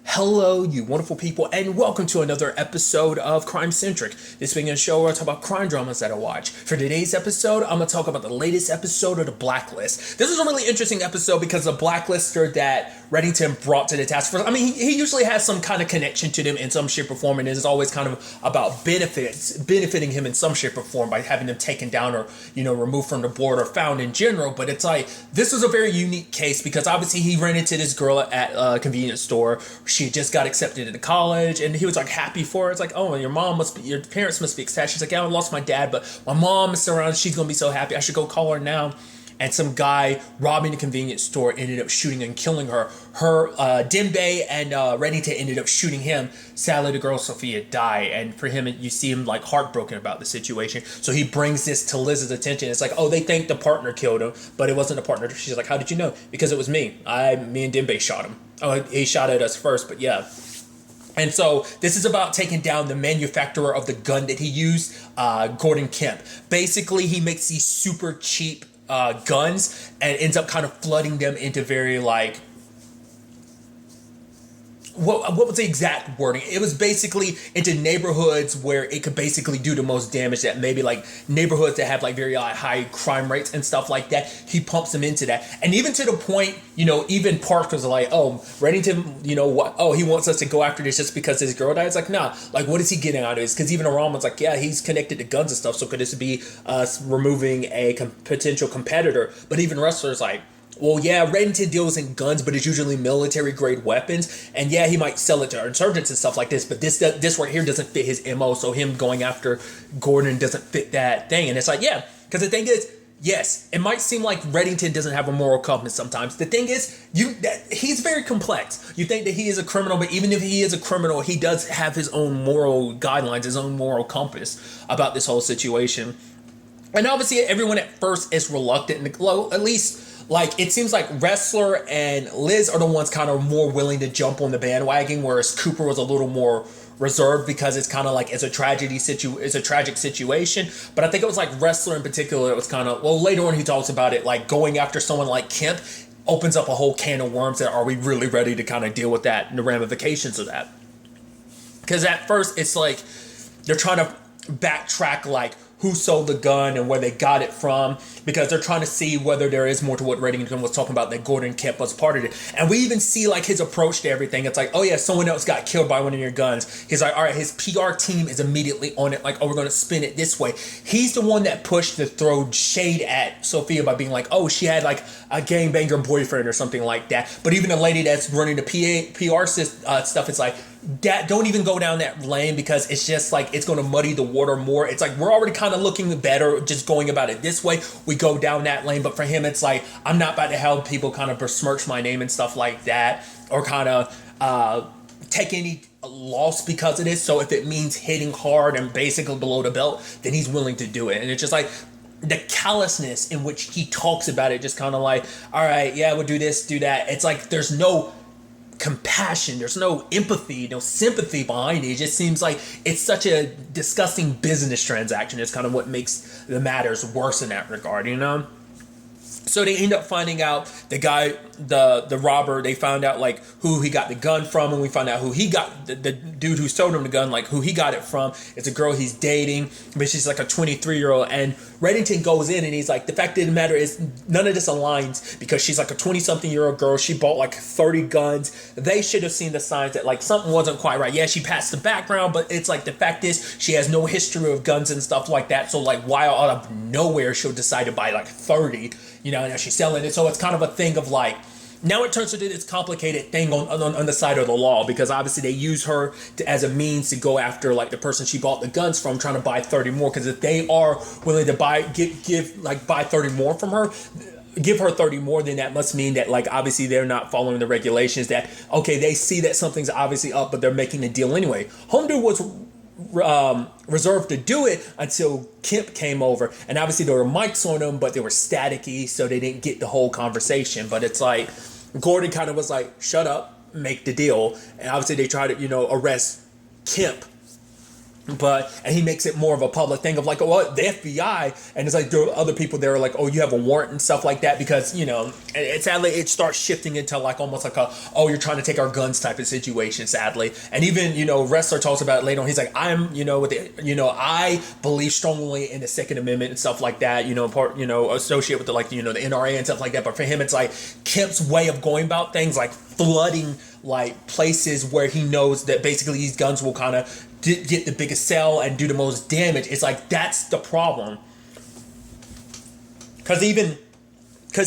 Hello, you wonderful people, and welcome to another episode of Crime Centric. This being a show where I talk about crime dramas that I watch. For today's episode, I'm going to talk about the latest episode of The Blacklist. This is a really interesting episode because the Blacklister that Reddington brought to the task force, I mean, he usually has some kind of connection to them in some shape or form, and it's always kind of about benefiting him in some shape or form by having them taken down or, removed from the board or found in general. But it's like, this was a very unique case because obviously he ran into this girl at a convenience store. She just got accepted into college, and he was like happy for her. It's like, oh, your parents must be ecstatic. She's like, yeah, I lost my dad, but my mom is still around. She's gonna be so happy. I should go call her now. And some guy robbing a convenience store ended up shooting and killing her. Dembe and Reddington ended up shooting him. Sadly, the girl Sofia died, and for him, you see him like heartbroken about the situation. So he brings this to Liz's attention. It's like, oh, they think the partner killed him, but it wasn't the partner. She's like, how did you know? Because it was me. Me and Dembe shot him. Oh, he shot at us first, but yeah. And so this is about taking down the manufacturer of the gun that he used, Gordon Kemp. Basically, he makes these super cheap guns and ends up kind of flooding them into very like, what was the exact wording? It was basically into neighborhoods where it could basically do the most damage, that maybe like neighborhoods that have like very high crime rates and stuff like that. He pumps them into that. And even to the point, even Park was like, oh, Reddington, what? Oh, he wants us to go after this just because his girl died. It's like, nah, like what is he getting out of this? Because even Aram was like, yeah, he's connected to guns and stuff. So could this be us removing a potential competitor? But even Rustler's like, well, yeah, Reddington deals in guns, but it's usually military-grade weapons. And yeah, he might sell it to insurgents and stuff like this, but this right here doesn't fit his MO, so him going after Gordon doesn't fit that thing. And it's like, yeah, because the thing is, yes, it might seem like Reddington doesn't have a moral compass sometimes. The thing is, he's very complex. You think that he is a criminal, but even if he is a criminal, he does have his own moral guidelines, his own moral compass about this whole situation. And obviously, everyone at first is reluctant, and at least, like, it seems like Wrestler and Liz are the ones kind of more willing to jump on the bandwagon, whereas Cooper was a little more reserved because it's kind of like it's a tragic situation. But I think it was like Wrestler in particular, it was kind of, well, later on he talks about it, like going after someone like Kemp opens up a whole can of worms that are we really ready to kind of deal with that and the ramifications of that. Because at first it's like they're trying to backtrack like who sold the gun and where they got it from, because they're trying to see whether there is more to what Reddington was talking about, that Gordon Kemp was part of it. And we even see like his approach to everything. It's like, oh yeah, someone else got killed by one of your guns. He's like, all right, his PR team is immediately on it, like, oh, we're going to spin it this way. He's the one that pushed to throw shade at Sofia by being like, oh, she had like a gangbanger boyfriend or something like that. But even the lady that's running the PR stuff, it's like, that don't even go down that lane, because it's just like it's going to muddy the water more. It's like we're already kind of looking better just going about it this way. We go down that lane, but for him it's like, I'm not about to help people kind of besmirch my name and stuff like that, or kind of take any loss because of this. So if it means hitting hard and basically below the belt, then he's willing to do it. And it's just like the callousness in which he talks about it, just kind of like, all right, yeah, we'll do this, do that. It's like there's no compassion, there's no empathy, no sympathy behind it. It just seems like it's such a disgusting business transaction. It's kind of what makes the matters worse in that regard, So they end up finding out the guy, the robber, they found out like who he got the gun from, and we find out who he got, the dude who sold him the gun, like who he got it from. It's a girl he's dating, but she's like a 23-year-old, and Reddington goes in and he's like, the fact of the matter is none of this aligns, because she's like a 20-something-year-old girl. She bought like 30 guns. They should have seen the signs that like something wasn't quite right. Yeah, she passed the background, but it's like the fact is she has no history of guns and stuff like that. So like why out of nowhere she'll decide to buy like 30, and she's selling it. So it's kind of a thing of like, now it turns into this complicated thing on the side of the law, because obviously they use her as a means to go after like the person she bought the guns from, trying to buy 30 more. Because if they are willing to buy 30 more from her, give her 30 more, then that must mean that like obviously they're not following the regulations. That okay, they see that something's obviously up, but they're making a deal anyway. Homdude was reserved to do it until Kemp came over, and obviously there were mics on them, but they were staticky, so they didn't get the whole conversation. But it's like Gordon kind of was like, shut up, make the deal. And obviously they tried to arrest Kemp And he makes it more of a public thing of like, oh, well, the FBI, and it's like there are other people there are like, oh, you have a warrant and stuff like that, because sadly it starts shifting into like almost like oh, you're trying to take our guns type of situation, sadly. And even Wrestler talks about it later on. He's like, I'm with the, I believe strongly in the Second Amendment and stuff like that, associate with the the NRA and stuff like that. But for him, it's like Kemp's way of going about things, like flooding like places where he knows that basically these guns will kind of get the biggest sell and do the most damage. It's like that's the problem, because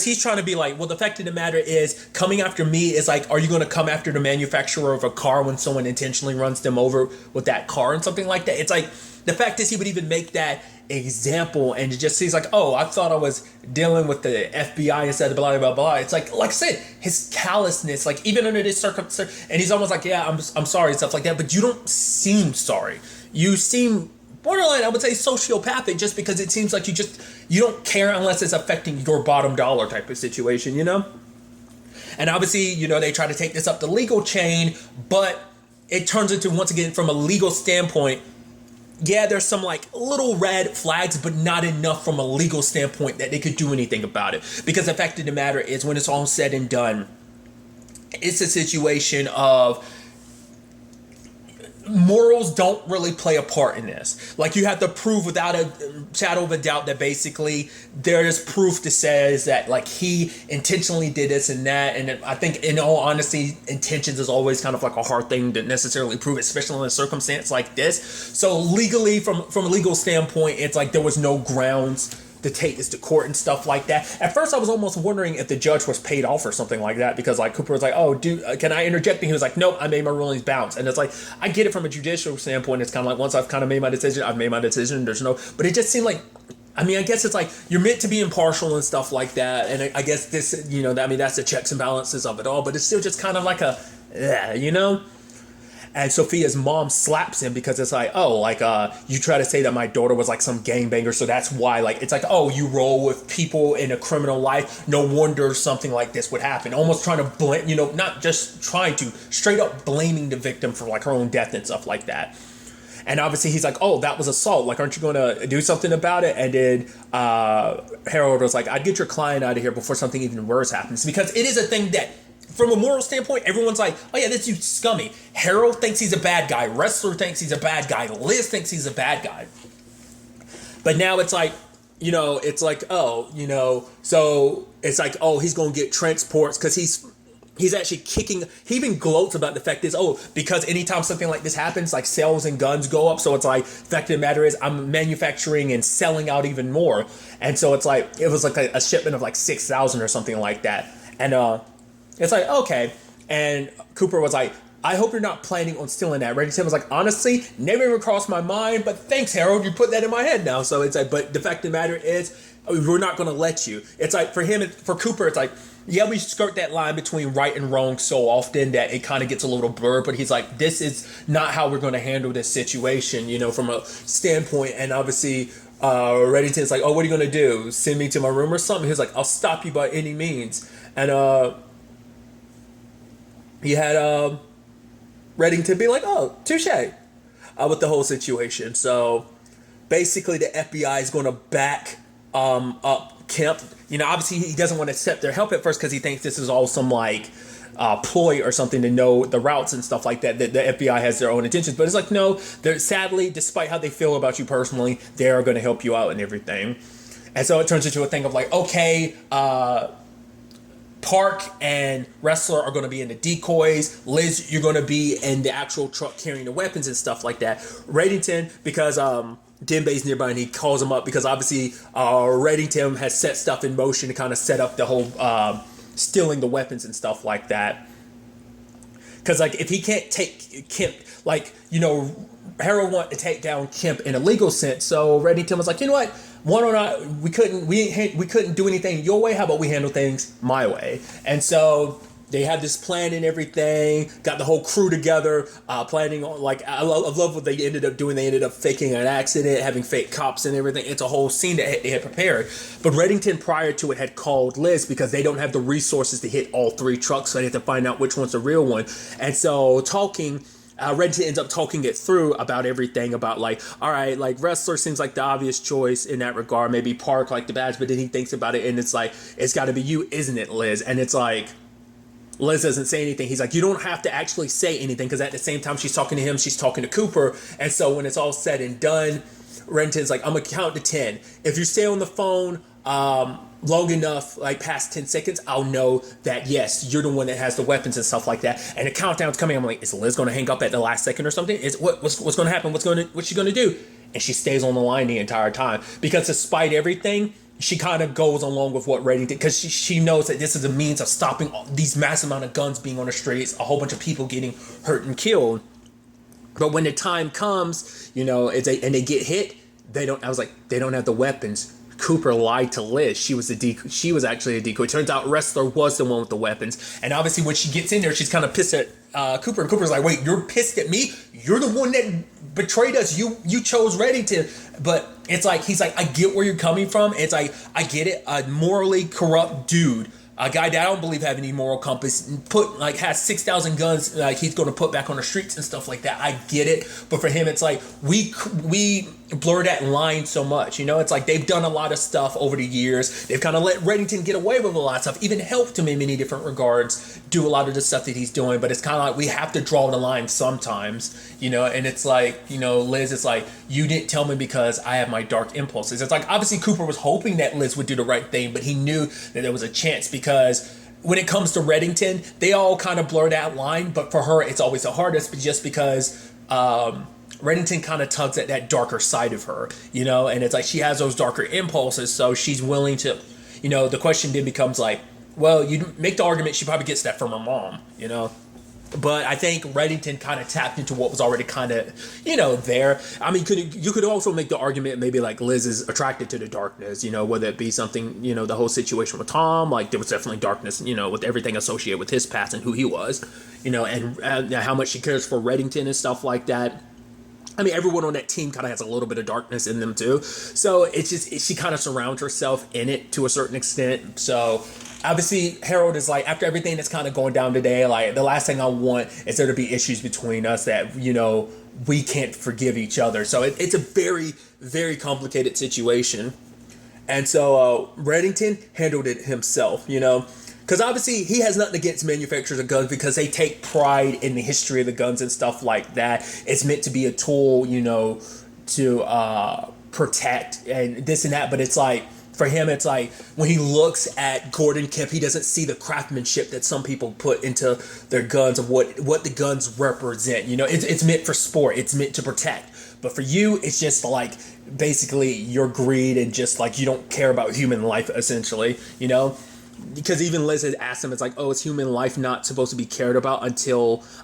he's trying to be like, well, the fact of the matter is, coming after me is like, are you going to come after the manufacturer of a car when someone intentionally runs them over with that car and something like that? It's like, the fact is he would even make that example, and it just seems like, oh, I thought I was dealing with the FBI instead of blah blah blah. It's like I said, his callousness, like even under this circumstance, and he's almost like, yeah, I'm sorry and stuff like that, but you don't seem sorry. You seem borderline, I would say, sociopathic, just because it seems like you don't care unless it's affecting your bottom dollar type of situation, And obviously, they try to take this up the legal chain, but it turns into, once again, from a legal standpoint, yeah, there's some like little red flags, but not enough from a legal standpoint that they could do anything about it. Because the fact of the matter is, when it's all said and done, it's a situation of morals don't really play a part in this. Like, you have to prove without a shadow of a doubt that basically there is proof that says that like he intentionally did this and that. And I think, in all honesty, intentions is always kind of like a hard thing to necessarily prove, especially in a circumstance like this. So legally, from a legal standpoint, it's like there was no grounds to take this to court and stuff like that. At first, I was almost wondering if the judge was paid off or something like that, because like Cooper was like, oh, dude, can I interject? And he was like, nope, I made my rulings bounce. And it's like, I get it from a judicial standpoint. It's kind of like, once I've kind of made my decision, I've made my decision. There's no, but it just seemed like, I guess it's like you're meant to be impartial and stuff like that. And I guess this, that's the checks and balances of it all, but it's still just kind of like And Sofia's mom slaps him because it's like, oh, like, you try to say that my daughter was like some gangbanger, so that's why, like, it's like, oh, you roll with people in a criminal life, no wonder something like this would happen. Almost trying to blame, not just trying to, straight up blaming the victim for like her own death and stuff like that. And obviously he's like, oh, that was assault. Like, aren't you going to do something about it? And then Harold was like, I'd get your client out of here before something even worse happens. Because it is a thing that, from a moral standpoint, everyone's like, oh yeah, this dude's scummy. Harold thinks he's a bad guy. Wrestler thinks he's a bad guy. Liz thinks he's a bad guy. But now it's like, it's like, oh, so it's like, oh, he's going to get transports because he's actually kicking. He even gloats about the fact is, oh, because anytime something like this happens, like sales and guns go up. So it's like, the fact of the matter is, I'm manufacturing and selling out even more. And so it's like, it was like a shipment of like 6,000 or something like that. And, it's like, okay. And Cooper was like, I hope you're not planning on stealing that. Reddington was like, honestly, never even crossed my mind, but thanks, Harold. You put that in my head now. So it's like, but the fact of the matter is, we're not going to let you. It's like, for Cooper, it's like, yeah, we skirt that line between right and wrong so often that it kind of gets a little blurred. But he's like, this is not how we're going to handle this situation, from a standpoint. And obviously, Reddington's like, oh, what are you going to do? Send me to my room or something? He's like, I'll stop you by any means. And, he had Reddington be like, oh, touche, with the whole situation. So basically the FBI is going to back up Kemp. Obviously he doesn't want to accept their help at first because he thinks this is all some like ploy or something to know the routes and stuff like that, that the FBI has their own intentions. But it's like, no, they're, sadly, despite how they feel about you personally, they are going to help you out and everything. And so it turns into a thing of like, okay, Park and Wrestler are going to be in the decoys. Liz, you're going to be in the actual truck carrying the weapons and stuff like that. Reddington, because Denbei's nearby and he calls him up because obviously Reddington has set stuff in motion to kind of set up the whole stealing the weapons and stuff like that. Because like if he can't take Kemp, like, Harold wanted to take down Kemp in a legal sense, so Reddington was like, you know what? One or not, we couldn't do anything your way. How about we handle things my way? And so they had this plan and everything. Got the whole crew together, planning on like I love what they ended up doing. They ended up faking an accident, having fake cops and everything. It's a whole scene that they had prepared. But Reddington prior to it had called Liz because they don't have the resources to hit all three trucks, so they have to find out which one's the real one. And so talking, Reddington ends up talking it through about everything about like, all right, like wrestler seems like the obvious choice in that regard, maybe Park like the badge, but then he thinks about it and it's like, it's got to be you, isn't it, Liz? And it's like, Liz doesn't say anything. He's like, you don't have to actually say anything, because at the same time she's talking to him, she's talking to Cooper. And so when it's all said and done, Reddington's like, I'm gonna count to 10. If you stay on the phone long enough, like past 10 seconds, I'll know that yes, you're the one that has the weapons and stuff like that. And the countdown's coming. I'm like, is Liz gonna hang up at the last second or something? What's gonna happen? What's she gonna do? And she stays on the line the entire time, because despite everything, she kind of goes along with what Reddington, because she knows that this is a means of stopping these massive amount of guns being on the streets, a whole bunch of people getting hurt and killed. But when the time comes, and they get hit, they don't have the weapons. Cooper lied to Liz. She was actually a decoy. Turns out Wrestler was the one with the weapons. And obviously when she gets in there, she's kind of pissed at Cooper. And Cooper's like, wait, you're pissed at me? You're the one that betrayed us. You chose Reddington. But it's like, he's like, I get where you're coming from. It's like, I get it. A morally corrupt dude, a guy that I don't believe have any moral compass, has 6,000 guns, like he's going to put back on the streets and stuff like that. I get it, but for him, it's like we blur that line so much. It's like they've done a lot of stuff over the years. They've kind of let Reddington get away with a lot of stuff, even helped him in many different regards do a lot of the stuff that he's doing. But it's kind of like we have to draw the line sometimes, and it's like, Liz, it's like, you didn't tell me because I have my dark impulses. It's like, obviously Cooper was hoping that Liz would do the right thing, but he knew that there was a chance, because when it comes to Reddington, they all kind of blur that line, but for her, it's always the hardest, but just because Reddington kind of tugs at that darker side of her, and it's like she has those darker impulses, so she's willing to, the question then becomes like, well, you make the argument she probably gets that from her mom, But I think Reddington kind of tapped into what was already kind of, there. I mean, you could also make the argument maybe like Liz is attracted to the darkness, whether it be something, the whole situation with Tom, like there was definitely darkness, with everything associated with his past and who he was, and how much she cares for Reddington and stuff like that. I mean, everyone on that team kind of has a little bit of darkness in them too. So it's just, she kind of surrounds herself in it to a certain extent. So obviously Harold is like, after everything that's kind of going down today, like the last thing I want is there to be issues between us that, we can't forgive each other. So it's a very, very complicated situation. And so Reddington handled it himself, because obviously he has nothing against manufacturers of guns, because they take pride in the history of the guns and stuff like that. It's meant to be a tool, to protect and this and that. But it's like, for him, it's like when he looks at Gordon Kemp, he doesn't see the craftsmanship that some people put into their guns of what the guns represent. It's meant for sport. It's meant to protect. But for you, it's just like basically your greed and just like you don't care about human life, essentially, Because even Liz had asked him, it's like, oh, is human life not supposed to be cared about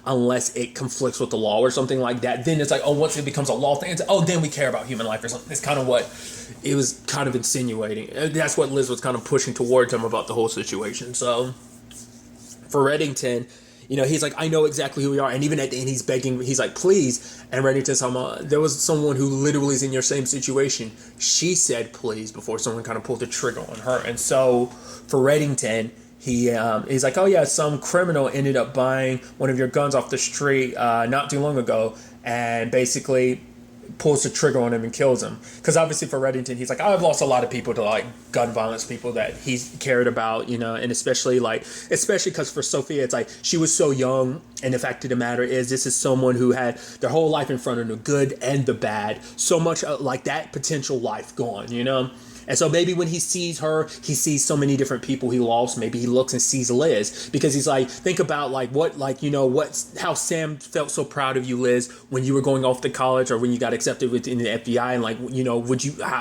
unless it conflicts with the law or something like that? Then it's like, oh, once it becomes a law thing, it's like, oh, then we care about human life or something. It's kind of what it was kind of insinuating. That's what Liz was kind of pushing towards him about the whole situation. So for Reddington, he's like, I know exactly who we are. And even at the end, he's begging, he's like, please. And Reddington's talking, there was someone who literally is in your same situation. She said, please, before someone kind of pulled the trigger on her. And so for Reddington, he's like, oh yeah, some criminal ended up buying one of your guns off the street not too long ago, and basically pulls the trigger on him and kills him. Because obviously for Reddington, he's like, I've lost a lot of people to like gun violence, people that he's cared about, and especially because for Sofia, it's like she was so young, and the fact of the matter is this is someone who had their whole life in front of them, the good and the bad, so much like that potential life gone, And so maybe when he sees her, he sees so many different people he lost. Maybe he looks and sees Liz, because he's like, think about how Sam felt so proud of you, Liz, when you were going off to college or when you got accepted within the FBI. And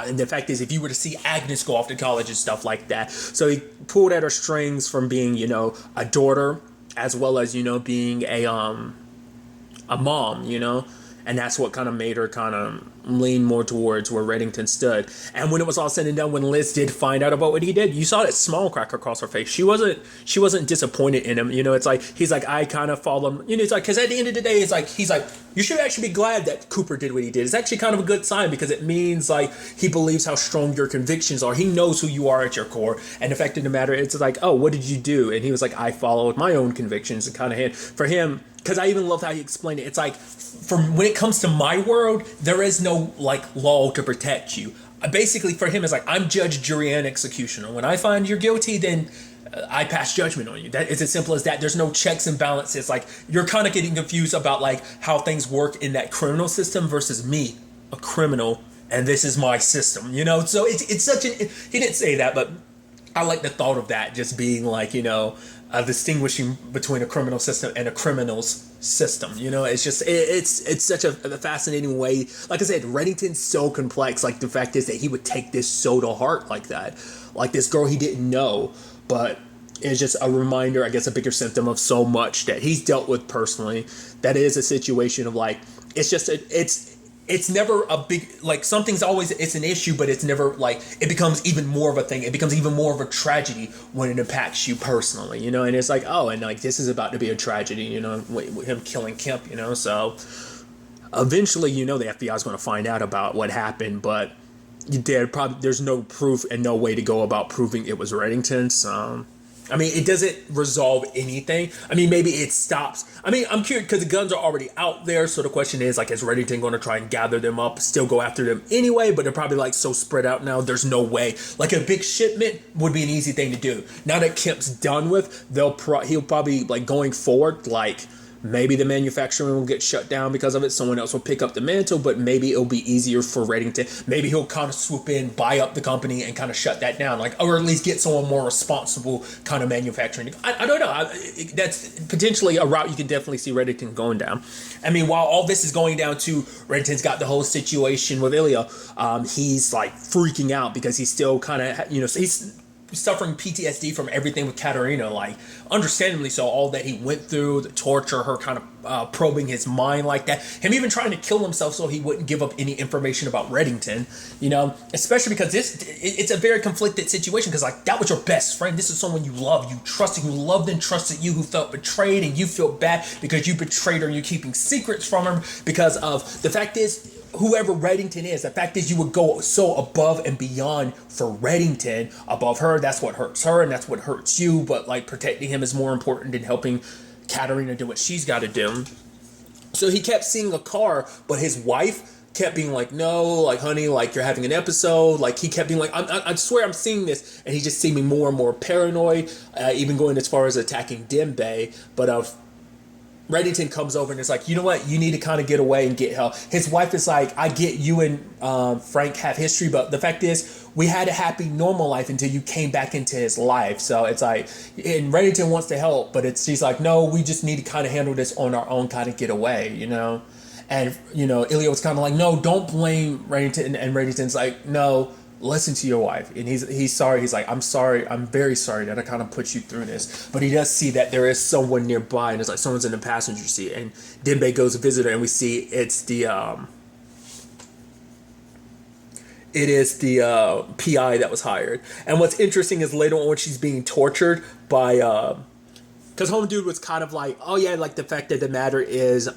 and the fact is, if you were to see Agnes go off to college and stuff like that. So he pulled at her strings from being, a daughter, as well as, being a mom, and that's what kind of made her kind of lean more towards where Reddington stood. And when it was all said and done, when Liz did find out about what he did, you saw that smile crack across her face. She wasn't disappointed in him. It's like, he's like, I kind of follow him. It's like, because at the end of the day, it's like, he's like, you should actually be glad that Cooper did what he did. It's actually kind of a good sign, because it means like he believes how strong your convictions are. He knows who you are at your core. And the fact of the matter, it's like, oh, what did you do? And he was like, I followed my own convictions, and kind of for him, because I even love how he explained it. It's like, from when it comes to my world, there is no like law to protect you. Basically, for him, it's like, I'm judge, jury, and executioner. When I find you're guilty, then I pass judgment on you. That is as simple as that. There's no checks and balances. Like, you're kind of getting confused about like how things work in that criminal system versus me, a criminal, and this is my system. You know, so it's such an. He didn't say that, but I like the thought of that just being like, you know, distinguishing between a criminal system and a criminal's system. You know, it's just it's such a fascinating way. Like I said, Reddington's so complex. Like, the fact is that he would take this so to heart like that, like this girl he didn't know, but it's just a reminder, I guess, a bigger symptom of so much that he's dealt with personally. That is a situation of like, it's just it's never a big, like, something's always, it's an issue, but it's never like, it becomes even more of a thing. It becomes even more of a tragedy when it impacts you personally, you know. And it's like, oh, and like, this is about to be a tragedy, you know, with him killing Kemp, you know. So eventually, you know, the FBI is going to find out about what happened, but there's no proof and no way to go about proving it was Reddington. So I mean, it doesn't resolve anything. I mean, maybe it stops. I mean, I'm curious because the guns are already out there. So the question is, like, is Reddington going to try and gather them up, still go after them anyway? But they're probably like so spread out now. There's no way. Like, a big shipment would be an easy thing to do. Now that Kemp's done with, he'll probably, like, going forward, like, maybe the manufacturing will get shut down because of it. Someone else will pick up the mantle, but maybe it'll be easier for Reddington. Maybe he'll kind of swoop in, buy up the company, and kind of shut that down, like, or at least get someone more responsible kind of manufacturing. I don't know. That's potentially a route you can definitely see Reddington going down. I mean, while all this is going down too, Reddington's got the whole situation with Ilya. He's like freaking out because he's still kind of, you know, he's suffering PTSD from everything with Katerina, like, understandably so, all that he went through, the torture, her kind of probing his mind like that, him even trying to kill himself so he wouldn't give up any information about Reddington, you know, especially because it's a very conflicted situation, because, like, that was your best friend. This is someone you loved, you trusted, who loved and trusted you, who felt betrayed, and you feel bad because you betrayed her and you're keeping secrets from her because of the fact is, whoever Reddington is, the fact is you would go so above and beyond for Reddington, above her. That's what hurts her and that's what hurts you. But, like, protecting him is more important than helping Katerina do what she's got to do. So he kept seeing a car, but his wife kept being like, no, like, honey, like, you're having an episode. Like, he kept being like, I swear I'm seeing this. And he just seemed more and more paranoid, even going as far as attacking Dembe. But Reddington comes over and is like, you know what? You need to kind of get away and get help. His wife is like, I get you and Frank have history, but the fact is, we had a happy, normal life until you came back into his life. So it's like, and Reddington wants to help, but she's like, no, we just need to kind of handle this on our own, kind of get away, you know? And, you know, Ilya was kind of like, no, don't blame Reddington. And Reddington's like, no, listen to your wife. And he's sorry. He's like, I'm sorry. I'm very sorry that I kind of put you through this. But he does see that there is someone nearby, and it's like someone's in the passenger seat. And Dembe goes to visit her, and we see it's the PI that was hired. And what's interesting is later on when she's being tortured by because Home Dude was kind of like, oh yeah, like, the fact that the matter is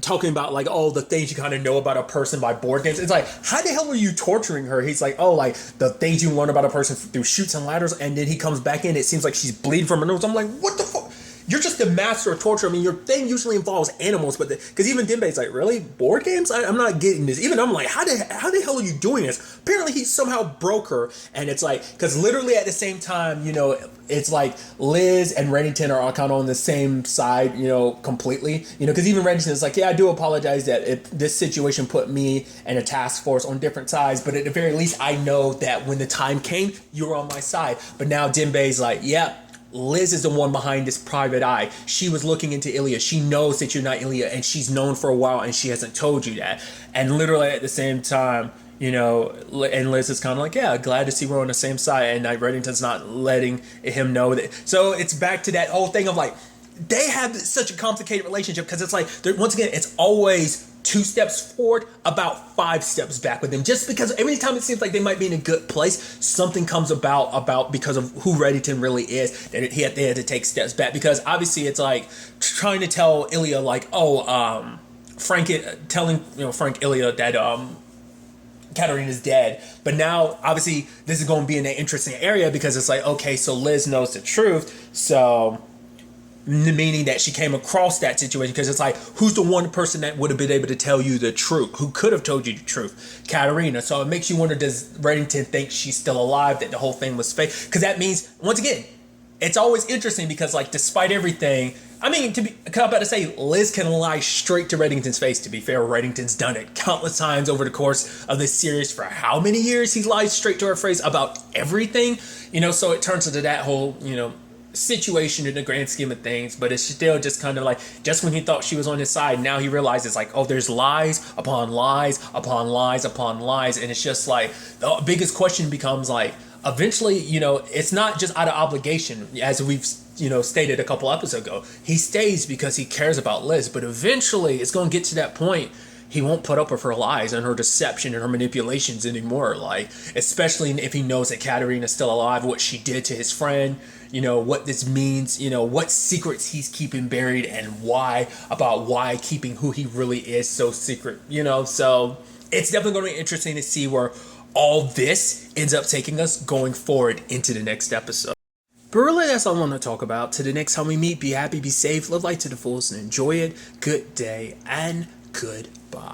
talking about, like, oh, the things you kind of know about a person by board games. It's like, how the hell are you torturing her? He's like, oh, like, the things you learn about a person through chutes and ladders. And then he comes back in, it seems like she's bleeding from her nose. I'm like, what the fuck? You're just the master of torture. I mean, your thing usually involves animals, but because even Dembe's like, really? Board games? I'm not getting this. Even I'm like, how the hell are you doing this? Apparently he somehow broke her. And it's like, because literally at the same time, you know, it's like Liz and Reddington are all kind of on the same side, you know, completely. You know, because even Reddington is like, yeah, I do apologize that this situation put me and a task force on different sides, but at the very least, I know that when the time came, you were on my side. But now Dembe's like, yeah, Liz is the one behind this private eye. She was looking into Ilya. She knows that you're not Ilya, and she's known for a while, and she hasn't told you that. And literally at the same time, you know, and Liz is kind of like, yeah, glad to see we're on the same side. And Reddington's not letting him know that. So it's back to that whole thing of, like, they have such a complicated relationship because it's like, once again, it's always 2 steps forward, about 5 steps back with them. Just because every time it seems like they might be in a good place, something comes about because of who Reddington really is, that they had to take steps back. Because obviously it's like trying to tell Ilya, like, oh, telling, you know, Frank Ilya that Katerina's dead. But now obviously this is going to be in an interesting area because it's like, okay, so Liz knows the truth, so meaning that she came across that situation, because it's like, who's the one person that would have been able to tell you the truth, who could have told you the truth? Katerina. So it makes you wonder, does Reddington think she's still alive, that the whole thing was fake? Because that means, once again, it's always interesting, because like, despite everything, I mean, I'm about to say, Liz can lie straight to Reddington's face. To be fair, Reddington's done it countless times over the course of this series. For how many years he's lied straight to her face about everything, so it turns into that whole, situation in the grand scheme of things. But it's still just kind of like, just when he thought she was on his side, now he realizes like, oh, there's lies upon lies upon lies upon lies. And it's just like, the biggest question becomes like, eventually, it's not just out of obligation, as we've stated a couple episodes ago. He stays because he cares about Liz, but eventually it's going to get to that point. He won't put up with her lies and her deception and her manipulations anymore. Like, especially if he knows that Katerina's still alive, what she did to his friend, what this means, what secrets he's keeping buried, and why keeping who he really is so secret, So it's definitely going to be interesting to see where all this ends up taking us going forward into the next episode. But really, that's all I want to talk about. Till the next time we meet, be happy, be safe, live life to the fullest, and enjoy it. Good day and goodbye.